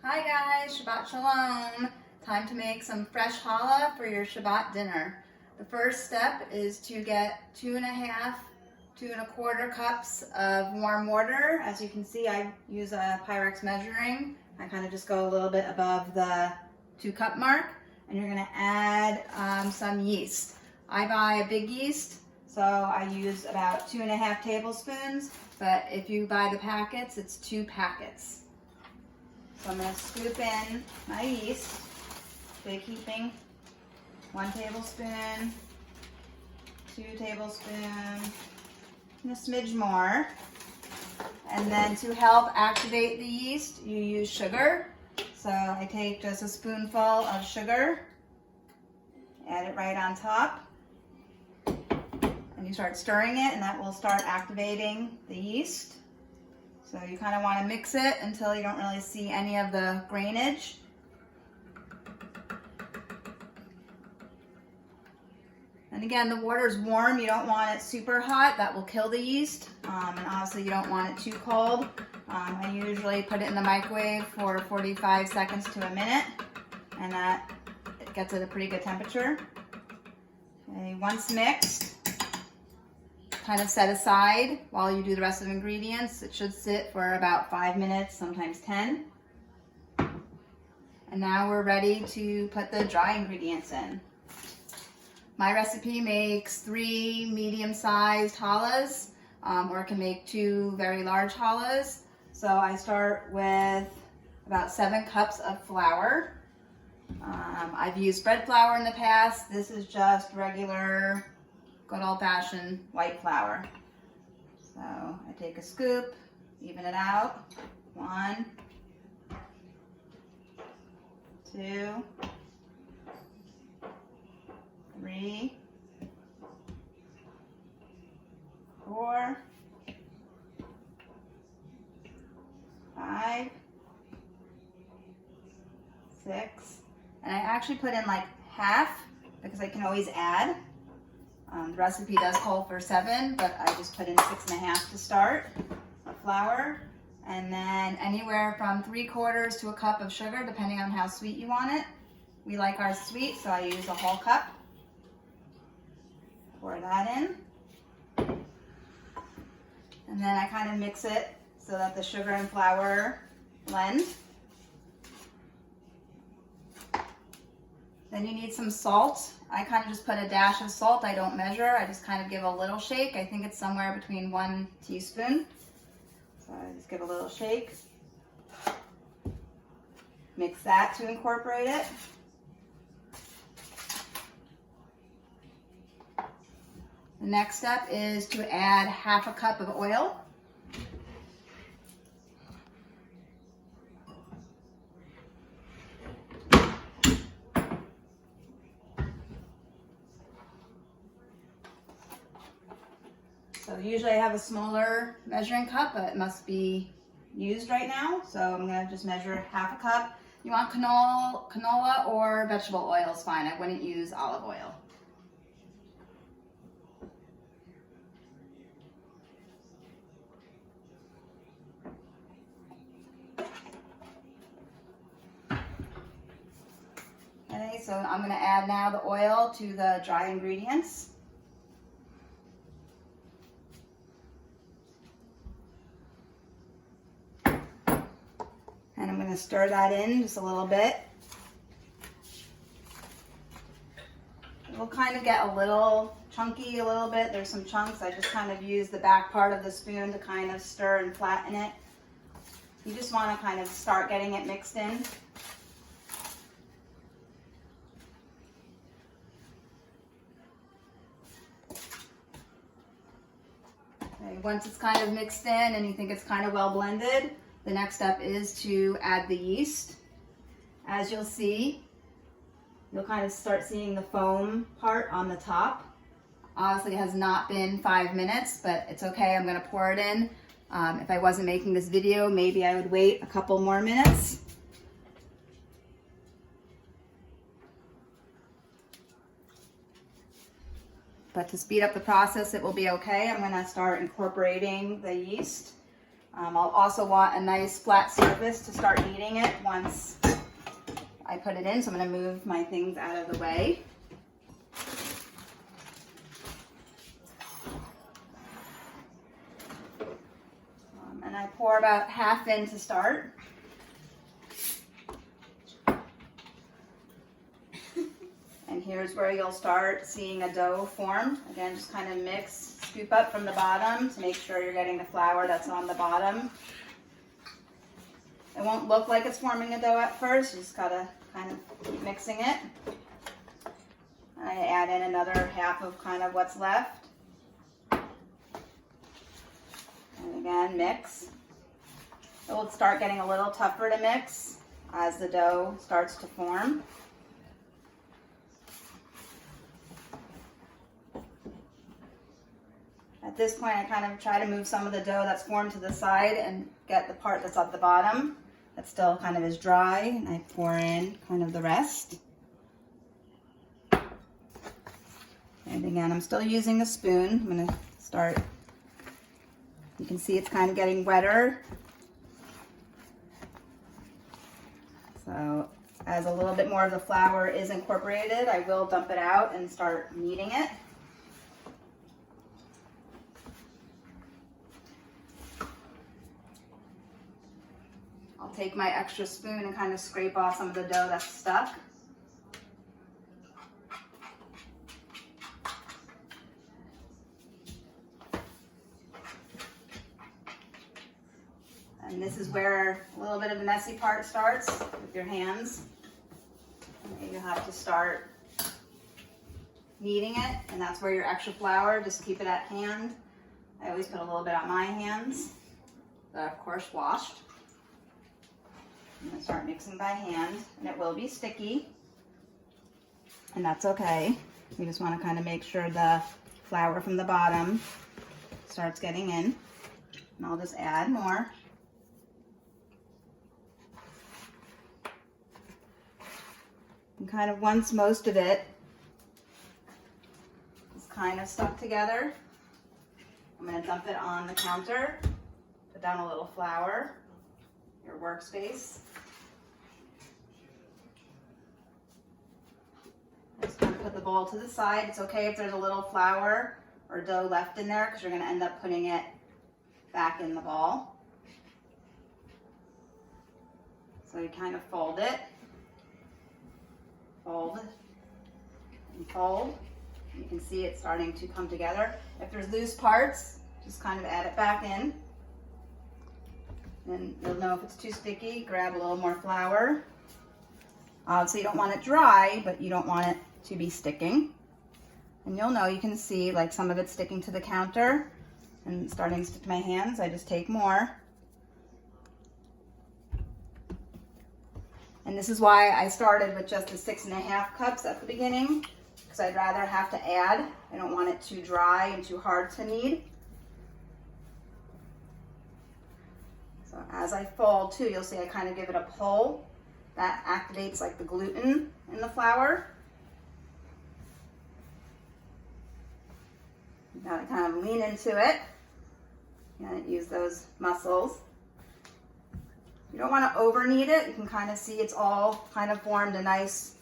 Hi guys, Shabbat Shalom. Time to make some fresh challah for your Shabbat dinner. The first step is to get 2.5 to 2.25 cups of warm water. As you can see, I use a Pyrex measuring. I kind of just go a little bit above the 2-cup mark. And you're gonna add some yeast. I buy a big yeast, so I use about 2.5 tablespoons, but if you buy the packets, it's 2 packets. So I'm going to scoop in my yeast, big heaping, 1 tablespoon, 2 tablespoons, and a smidge more. And then to help activate the yeast, you use sugar. So I take just a spoonful of sugar, add it right on top, and you start stirring it, and that will start activating the yeast. So you kind of want to mix it until you don't really see any of the grainage. And again, the water is warm. You don't want it super hot. That will kill the yeast. And obviously you don't want it too cold. I usually put it in the microwave for 45 seconds to a minute, and that it gets at a pretty good temperature. Okay, once mixed, kind of set aside while you do the rest of the ingredients. It should sit for about 5 minutes, sometimes 10. And now we're ready to put the dry ingredients in. My recipe makes 3 medium-sized challahs, or it can make 2 very large challahs. So I start with about 7 cups of flour. I've used bread flour in the past. This is just regular, good old-fashioned white flour. So I take a scoop, even it out. 1, 2, 3, 4, 5, 6, and I actually put in like half because I can always add. The recipe does call for 7, but I just put in 6.5 to start of flour, and then anywhere from 3/4 to a cup of sugar, depending on how sweet you want it. We like ours sweet, so I use a whole cup. Pour that in, and then I kind of mix it so that the sugar and flour blend. Then you need some salt. I kind of just put a dash of salt. I don't measure. I just kind of give a little shake. I think it's somewhere between 1 teaspoon. So I just give a little shake. Mix that to incorporate it. The next step is to add half a cup of oil. So usually I have a smaller measuring cup, but it must be used right now. So I'm going to just measure half a cup. You want canola or vegetable oil is fine. I wouldn't use olive oil. Okay, so I'm going to add now the oil to the dry ingredients. And I'm going to stir that in just a little bit. It will kind of get a little chunky a little bit. There's some chunks. I just kind of use the back part of the spoon to kind of stir and flatten it. You just want to kind of start getting it mixed in. Okay, once it's kind of mixed in and you think it's kind of well blended, the next step is to add the yeast. As you'll see, you'll kind of start seeing the foam part on the top. Obviously it has not been 5 minutes, but it's okay. I'm going to pour it in. If I wasn't making this video, maybe I would wait a couple more minutes. But to speed up the process, it will be okay. I'm going to start incorporating the yeast. I'll also want a nice flat surface to start kneading it once I put it in. So I'm going to move my things out of the way. And I pour about half in to start. And here's where you'll start seeing a dough form. Again, just kind of mix, scoop up from the bottom to make sure you're getting the flour that's on the bottom. It won't look like it's forming a dough at first. You just gotta kind of keep mixing it. I add in another half of kind of what's left. And again, mix. It will start getting a little tougher to mix as the dough starts to form. At this point, I kind of try to move some of the dough that's formed to the side and get the part that's at the bottom that still kind of is dry, and I pour in kind of the rest. And again, I'm still using the spoon. I'm going to start, you can see it's kind of getting wetter. So as a little bit more of the flour is incorporated, I will dump it out and start kneading it. I'll take my extra spoon and kind of scrape off some of the dough that's stuck. And this is where a little bit of the messy part starts with your hands. You have to start kneading it, and that's where your extra flour, just keep it at hand. I always put a little bit on my hands, but of course washed. I'm going to start mixing by hand, and it will be sticky, and that's okay. You just want to kind of make sure the flour from the bottom starts getting in, and I'll just add more. And kind of once most of it is kind of stuck together, I'm going to dump it on the counter, put down a little flour, your workspace. Just kind of put the bowl to the side. It's okay if there's a little flour or dough left in there because you're going to end up putting it back in the ball. So you kind of fold it, fold, and fold. You can see it starting to come together. If there's loose parts, just kind of add it back in. Then you'll know if it's too sticky, grab a little more flour. So you don't want it dry, but you don't want it to be sticking. And you'll know, you can see like some of it's sticking to the counter and starting to stick to my hands. I just take more. And this is why I started with just the 6½ cups at the beginning, because I'd rather have to add. I don't want it too dry and too hard to knead. So as I fold too, you'll see I kind of give it a pull. That activates like the gluten in the flour. You gotta kind of lean into it. You gotta use those muscles. You don't want to over knead it. You can kind of see it's all kind of formed a nice